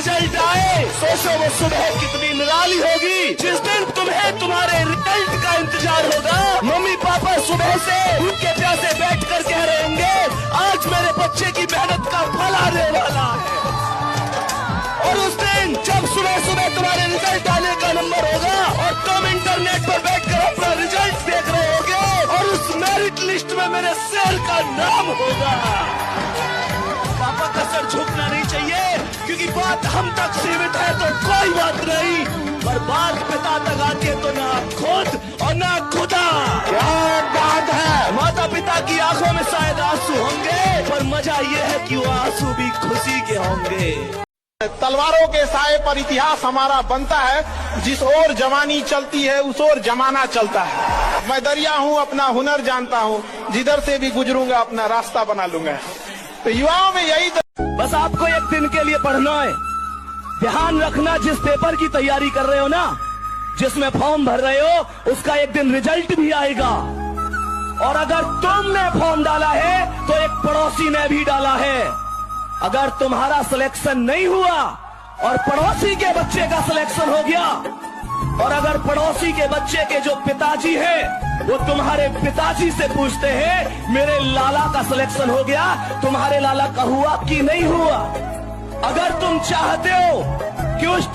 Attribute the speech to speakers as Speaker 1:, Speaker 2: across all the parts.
Speaker 1: Result आए, सोचो वो सुबह कितनी निराली होगी जिस दिन तुम्हें तुम्हारे रिजल्ट का इंतजार होगा। मम्मी पापा सुबह से भूखे प्यासे बैठ कर कह रहे होंगे आज मेरे बच्चे की मेहनत का फल आने वाला है। और उस दिन जब सुबह सुबह तुम्हारे रिजल्ट आने का नंबर होगा और तुम इंटरनेट पर बैठकर अपना रिजल्ट देख रहे होगे और उस मेरिट लिस्ट में मेरे सर का नाम होगा। पापा का सर झुकना नहीं चाहिए क्योंकि बात हम तक सीमित है तो कोई बात नहीं, पर बात पिता तक आती है तो ना खुद और ना खुदा। क्या बात है। माता पिता की आंखों में शायद आंसू होंगे पर मजा ये है कि वो आंसू भी खुशी के होंगे।
Speaker 2: तलवारों के साए पर इतिहास हमारा बनता है, जिस ओर जवानी चलती है उस ओर जमाना चलता है। मैं दरिया हूँ अपना हुनर जानता हूँ, जिधर से भी गुजरूंगा अपना रास्ता बना लूंगा। तो युवाओं में यही
Speaker 1: बस आपको एक दिन के लिए पढ़ना है। ध्यान रखना जिस पेपर की तैयारी कर रहे हो ना, जिसमें फॉर्म भर रहे हो, उसका एक दिन रिजल्ट भी आएगा। और अगर तुमने फॉर्म डाला है तो एक पड़ोसी ने भी डाला है। अगर तुम्हारा सिलेक्शन नहीं हुआ और पड़ोसी के बच्चे का सिलेक्शन हो गया, और अगर पड़ोसी के बच्चे के जो पिताजी हैं वो तुम्हारे पिताजी से पूछते हैं मेरे लाला का सिलेक्शन हो गया, तुम्हारे लाला का हुआ कि नहीं हुआ। अगर तुम चाहते हो कि उस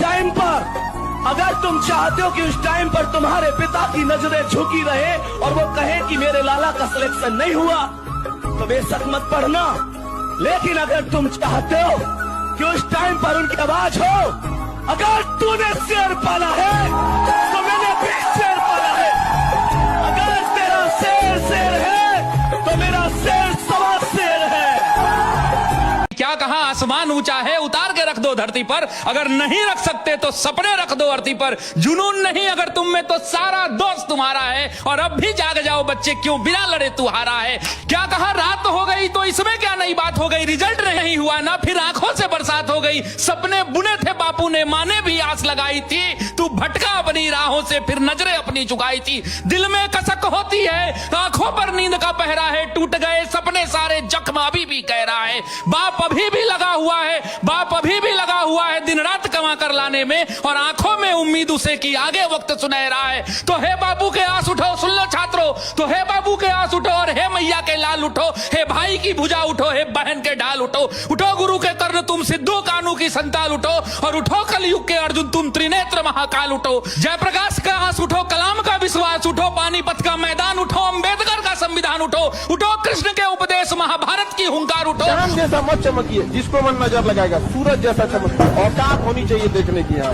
Speaker 1: टाइम पर तुम्हारे पिता की नजरें झुकी रहे और वो कहे कि मेरे लाला का सिलेक्शन नहीं हुआ, तो बेशक मत पढ़ना। लेकिन अगर तुम चाहते हो कि उस टाइम पर उनकी आवाज हो, अगर तूने शेर पाला है तो मैंने भी शेर पाला है। अगर तेरा शेर है तो मेरा शेर सवा शेर है।
Speaker 3: क्या कहा आसमान ऊंचा है उतार के रख दो धरती पर, अगर नहीं रख सकते तो सपने रख दो धरती पर। जुनून नहीं अगर तुम में तो सारा दोस्त तुम्हारा है, और अब भी जाग जाओ बच्चे क्यों बिना लड़े तू हारा है। क्या कहा रात हो गई तो इसमें क्या नई बात हो गई, रिजल्ट नहीं हुआ ना फिर आंखों से बरसात हो गई। सपने बुने थे बापू ने, माँ ने भी आस लगाई थी, तू भटका अपनी राहों से फिर नजरें अपनी झुकाई थी। दिल में कसक होती है आंखों पर नींद का पहरा है, टूट गए सपने सारे जख्म अभी भी कह रहा है। बाप अभी भी लगा हुआ है दिन रात कमा कर लाने में, और आंखों में उम्मीद उसे कि आगे वक्त सुनहरा है। तो हे बाबू के आंस उठो सुन लो छात्रों, तो हे बाबू के आंस उठो और हे मैया के लाल उठो, हे भाई की भुजा उठो, हे बहन के ढाल उठो। उठो गुरु के कर्ण तुम सिद्धू कानू की संताल उठो, और उठो कलयुग के अर्जुन तुम त्रिनेत्र महाकाल उठो। जयप्रकाश का आंस उठो, कलाम का विश्वास उठो, पानीपत का मैदान उठो, अम्बेडकर का संविधान उठो, उठो कृष्ण के उपदेश महाभारत की हुंकार उठो।
Speaker 2: चांद जैसा मत चमकिए, जिसको मन नजर लगाएगा सूरज जैसा चमकिए। औकात होनी चाहिए देखने की। यहाँ